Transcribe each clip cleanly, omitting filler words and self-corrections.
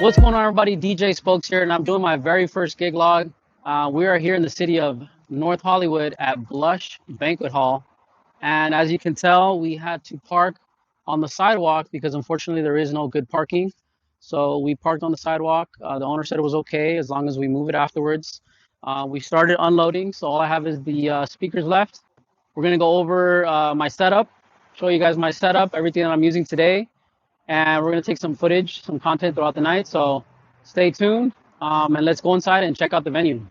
What's going on, everybody? DJ Spokes here, and I'm doing my very first gig log. We are here in the city of North Hollywood at Blush Banquet Hall. And as you can tell, we had to park on the sidewalk because unfortunately there is no good parking. So we parked on the sidewalk. The owner said it was okay as long as we move it afterwards. We started unloading, so all I have is the speakers left. We're gonna go over my setup, show you guys my setup, everything that I'm using today, and we're gonna take some footage, some content throughout the night. So stay tuned, and let's go inside and check out the venue.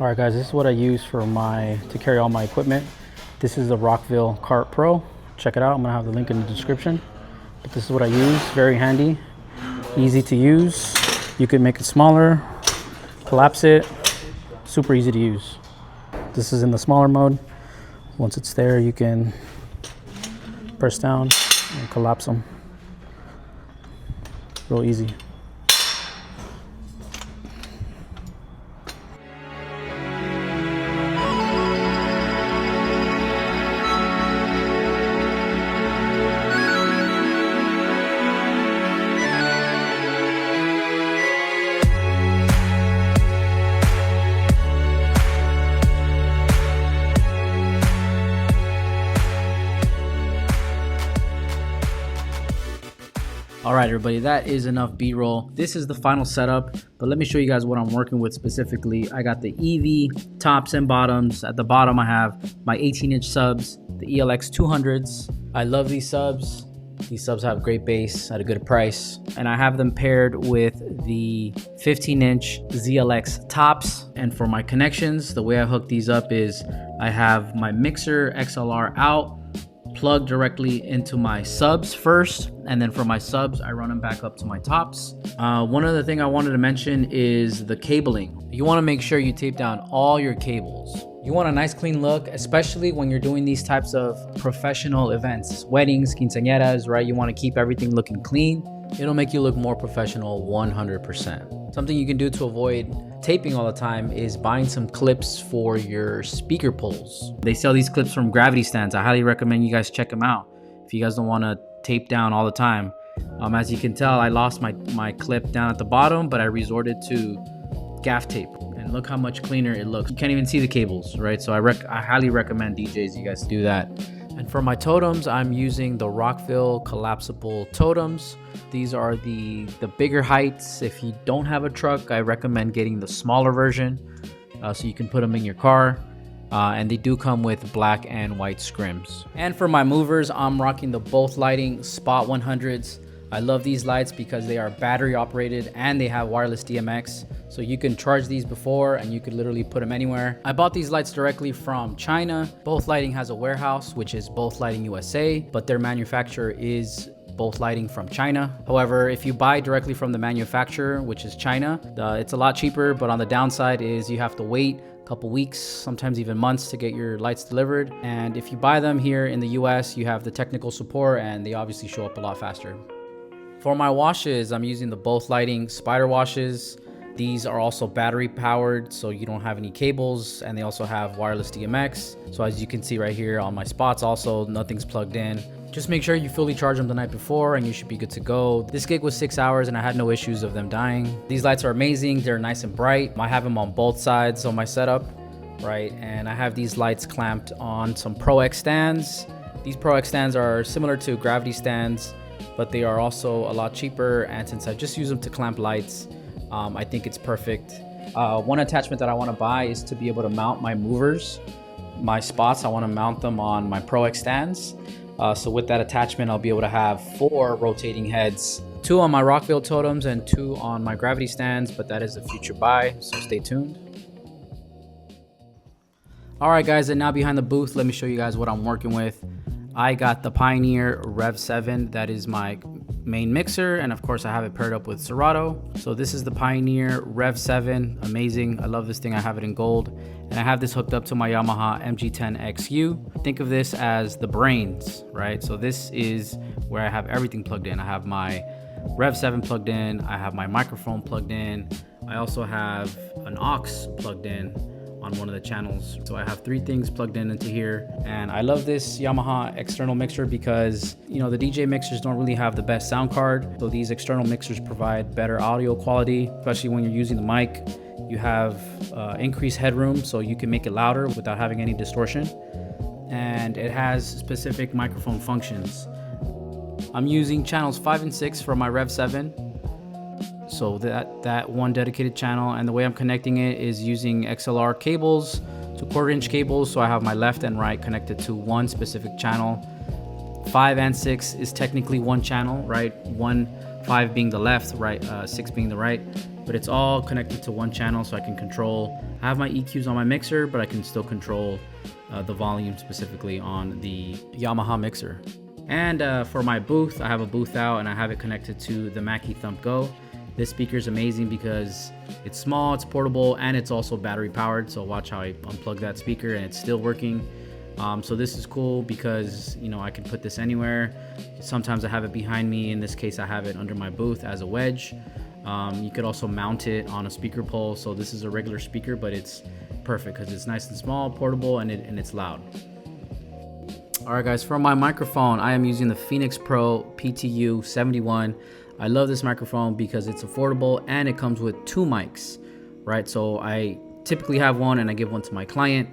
All right, guys, this is what I use to carry all my equipment. This is the Rockville Cart Pro. Check it out. I'm gonna have the link in the description. But this is what I use. Very handy, easy to use. You can make it smaller, collapse it. Super easy to use. This is in the smaller mode. Once it's there, you can press down and collapse them. Real easy. All right, everybody, that is enough B-roll. This is the final setup, but let me show you guys what I'm working with specifically. I got the EV tops and bottoms. At the bottom, I have my 18-inch subs, the ELX 200s. I love these subs. These subs have great bass at a good price. And I have them paired with the 15-inch ZLX tops. And for my connections, the way I hook these up is I have my mixer XLR out, plug directly into my subs first, and then for my subs I run them back up to my tops. One other thing I wanted to mention is the cabling. You want to make sure you tape down all your cables. You want a nice clean look, especially when you're doing these types of professional events, weddings, quinceañeras, right? You want to keep everything looking clean. It'll make you look more professional 100%. Something you can do to avoid taping all the time is buying some clips for your speaker poles. They sell these clips from Gravity Stands. I highly recommend you guys check them out if you guys don't want to tape down all the time. As you can tell, I lost my clip down at the bottom, but I resorted to gaff tape, and look how much cleaner it looks. You can't even see the cables, right? So I highly recommend DJs you guys do that. And for my totems, I'm using the Rockville collapsible totems. These are the bigger heights. If you don't have a truck, I recommend getting the smaller version so you can put them in your car. And they do come with black and white scrims. And for my movers, I'm rocking the Both Lighting Spot 100s. I love these lights because they are battery operated and they have wireless DMX. So you can charge these before and you could literally put them anywhere. I bought these lights directly from China. Both Lighting has a warehouse, which is Both Lighting USA, but their manufacturer is Both Lighting from China. However, if you buy directly from the manufacturer, which is China, it's a lot cheaper, but on the downside is you have to wait a couple weeks, sometimes even months to get your lights delivered. And if you buy them here in the US, you have the technical support and they obviously show up a lot faster. For my washes, I'm using the Both Lighting spider washes. These are also battery powered, so you don't have any cables, and they also have wireless DMX. So as you can see right here on my spots also, nothing's plugged in. Just make sure you fully charge them the night before and you should be good to go. This gig was 6 hours and I had no issues of them dying. These lights are amazing. They're nice and bright. I have them on both sides of my setup, right? And I have these lights clamped on some Pro X stands. These Pro X stands are similar to Gravity stands, but they are also a lot cheaper. And since I just use them to clamp lights, I think it's perfect. One attachment that I want to buy is to be able to mount my movers, my spots. I want to mount them on my Pro X stands. So with that attachment, I'll be able to have 4 rotating heads, 2 on my Rockville totems and 2 on my Gravity stands, but that is a future buy, so stay tuned. All right, guys, and now behind the booth, let me show you guys what I'm working with. I got the Pioneer Rev 7. That is my main mixer, and of course I have it paired up with Serato. So this is the Pioneer Rev 7. Amazing. I love this thing. I have it in gold. and I have this hooked up to my Yamaha MG10XU. Think of this as the brains, right? So this is where I have everything plugged in. I have my Rev 7 plugged in, I have my microphone plugged in, I also have an aux plugged in on one of the channels. So I have 3 things plugged in into here, and I love this Yamaha external mixer because, you know, the DJ mixers don't really have the best sound card, so these external mixers provide better audio quality, especially when you're using the mic. You have increased headroom, so you can make it louder without having any distortion, and it has specific microphone functions. I'm using channels 5 and 6 for my Rev 7, so that one dedicated channel, and the way I'm connecting it is using XLR cables to 1/4-inch cables, so I have my left and right connected to one specific channel. 5 and 6 is technically one channel, right? 5 being the left, right, 6 being the right, but it's all connected to one channel, so I can control. I have my EQs on my mixer, but I can still control the volume specifically on the Yamaha mixer. And for my booth, I have a booth out and I have it connected to the Mackie Thump Go. This speaker is amazing because it's small, it's portable, and it's also battery powered. So watch how I unplug that speaker and it's still working. So this is cool because, you know, I can put this anywhere. Sometimes I have it behind me. In this case, I have it under my booth as a wedge. You could also mount it on a speaker pole. So this is a regular speaker, but it's perfect because it's nice and small, portable, and it's loud. All right, guys, for my microphone, I am using the Phoenix Pro PTU 71. I love this microphone because it's affordable and it comes with 2 mics, right? So I typically have one and I give one to my client.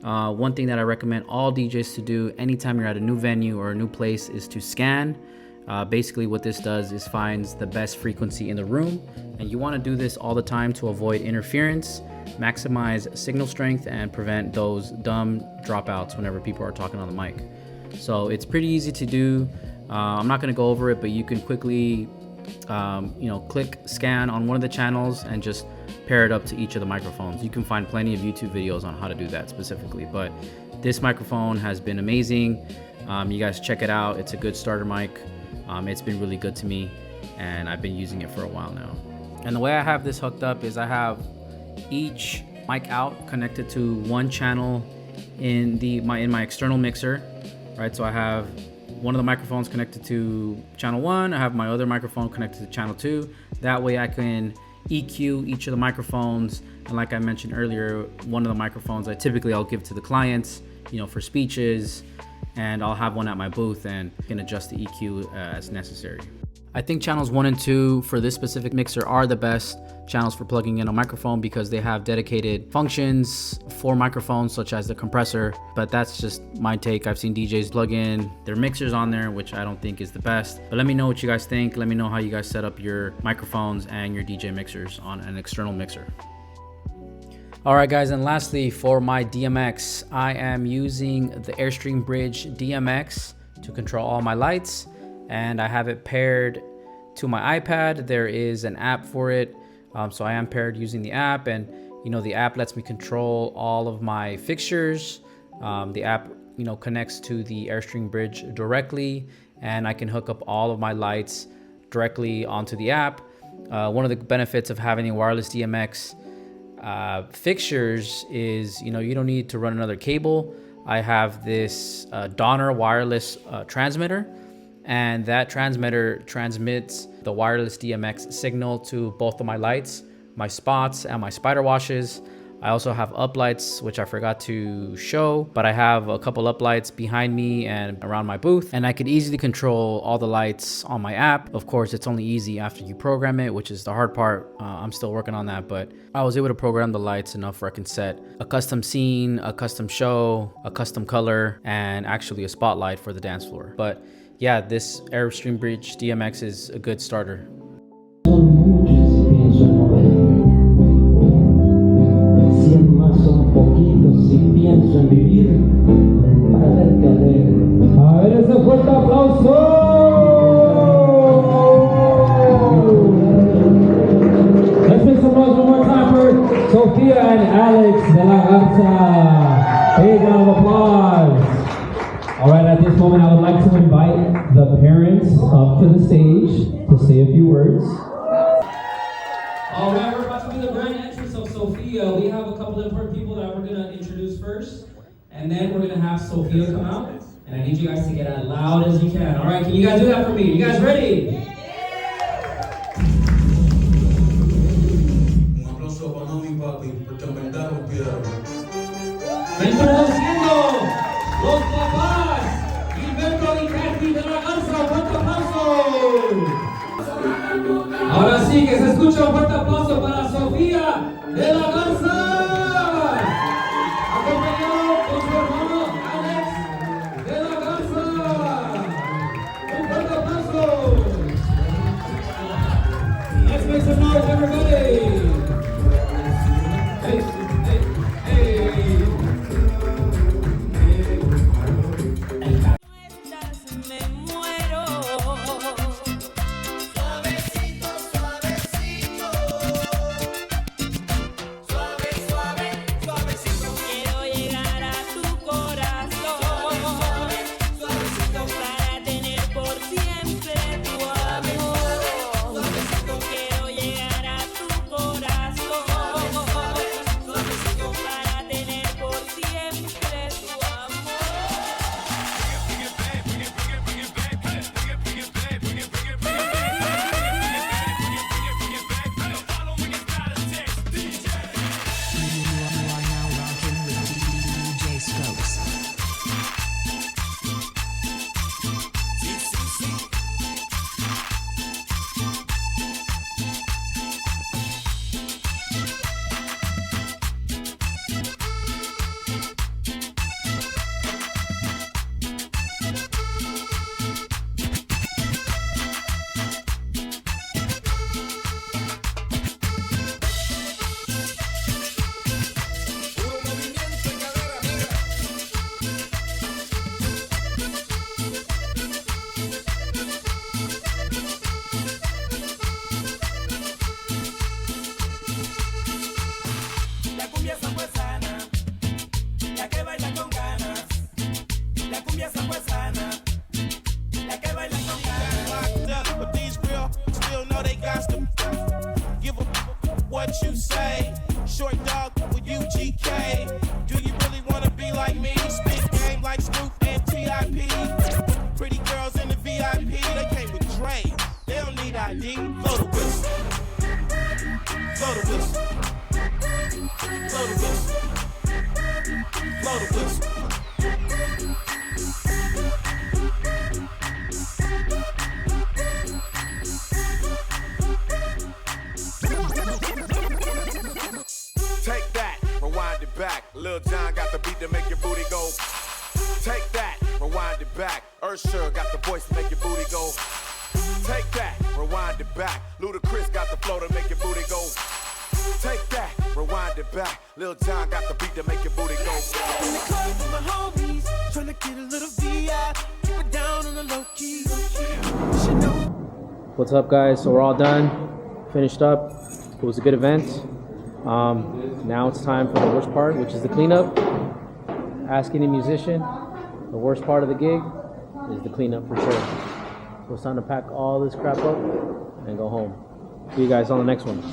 One thing that I recommend all DJs to do anytime you're at a new venue or a new place is to scan. Basically what this does is finds the best frequency in the room, and you want to do this all the time to avoid interference, maximize signal strength, and prevent those dumb dropouts whenever people are talking on the mic. So it's pretty easy to do. I'm not going to go over it, but you can quickly click scan on one of the channels and just pair it up to each of the microphones. You can find plenty of YouTube videos on how to do that specifically, but this microphone has been amazing. You guys check it out. It's a good starter mic. It's been really good to me, and I've been using it for a while now. And the way I have this hooked up is I have each mic out connected to one channel in my external mixer, right? So I have one of the microphones connected to channel 1. I have my other microphone connected to channel 2. That way I can EQ each of the microphones. And like I mentioned earlier, one of the microphones I'll give to the clients, you know, for speeches, and I'll have one at my booth and can adjust the EQ as necessary. I think channels 1 and 2 for this specific mixer are the best channels for plugging in a microphone because they have dedicated functions for microphones, such as the compressor. But that's just my take. I've seen DJs plug in their mixers on there, which I don't think is the best. But let me know what you guys think. Let me know how you guys set up your microphones and your DJ mixers on an external mixer. All right, guys, and lastly, for my DMX, I am using the Airstream Bridge DMX to control all my lights, and I have it paired to my iPad. There is an app for it, so I am paired using the app, and you know, the app lets me control all of my fixtures. The app, you know, connects to the Airstream Bridge directly, and I can hook up all of my lights directly onto the app. One of the benefits of having a wireless DMX fixtures is, you know, you don't need to run another cable. I have this Donner wireless transmitter, and that transmitter transmits the wireless DMX signal to both of my lights, my spots, and my spider washes. I also have uplights, which I forgot to show, but I have a couple uplights behind me and around my booth, and I could easily control all the lights on my app. Of course, it's only easy after you program it, which is the hard part. I'm still working on that, but I was able to program the lights enough where I can set a custom scene, a custom show, a custom color, and actually a spotlight for the dance floor. But yeah, this Airstream Bridge DMX is a good starter. A ver ese fuerte aplauso. Let's make some noise one more time for Sophia and Alex de la Garza. Big round of applause. All right, at this moment, I would like to invite the parents up to the stage to say a few words. All right, we're about to do the grand entrance of Sophia. Sophia, we have a couple of important people that we're gonna introduce first, and then we're gonna have Sophia come out, and I need you guys to get as loud as you can. All right, can you guys do that for me? You guys ready? Un aplauso para mami y papi, porque en verdad rompieron. Introduciendo los papás, Gilberto y Kathy de la Garza, un fuerte aplauso. Ahora sí, que se escucha un fuerte aplauso para Sofía de la Garza, acompañado con su hermano Alex de la Garza. Un fuerte aplauso. Let's make some noise, everybody. Hey, hey, hey. Me muero. Suavecito, suavecito. Suave, suave, suavecito. Quiero llegar a tu corazón. Suave, suavecito. Para tener por siempre tu amor. Suavecito. Quiero llegar a tu corazón. Suavecito. Para tener por siempre tu amor. La cumbia sabuesana, la que baila con ganas. La cumbia sabuesana, la que baila con ganas. Locked up, but these real still know they got to give a what you say. Short dog with UGK. Do you really wanna be like me? Spit game like Snoop and TIP. Pretty girls in the VIP, they came with Dre. They don't need ID. Blow the whistle. Blow the whistle. Blow the whistle. Blow the whistle. Take that, rewind it back. Lil Jon got the beat to make your booty go. Take that, rewind it back. Ursher got the voice to make your booty go. Take that, rewind it back. Ludacris got the flow to make your booty go. Take that, rewind it back. Lil Jon got the beat to make your booty go. In the club with my homies, trying to get a little VI. Keep it down on the low key. You should know. What's up, guys? So we're all done, finished up. It was a good event. Now it's time for the worst part, which is the cleanup. Ask any musician, the worst part of the gig is the cleanup for sure. So it's time to pack all this crap up and go home. See you guys on the next one.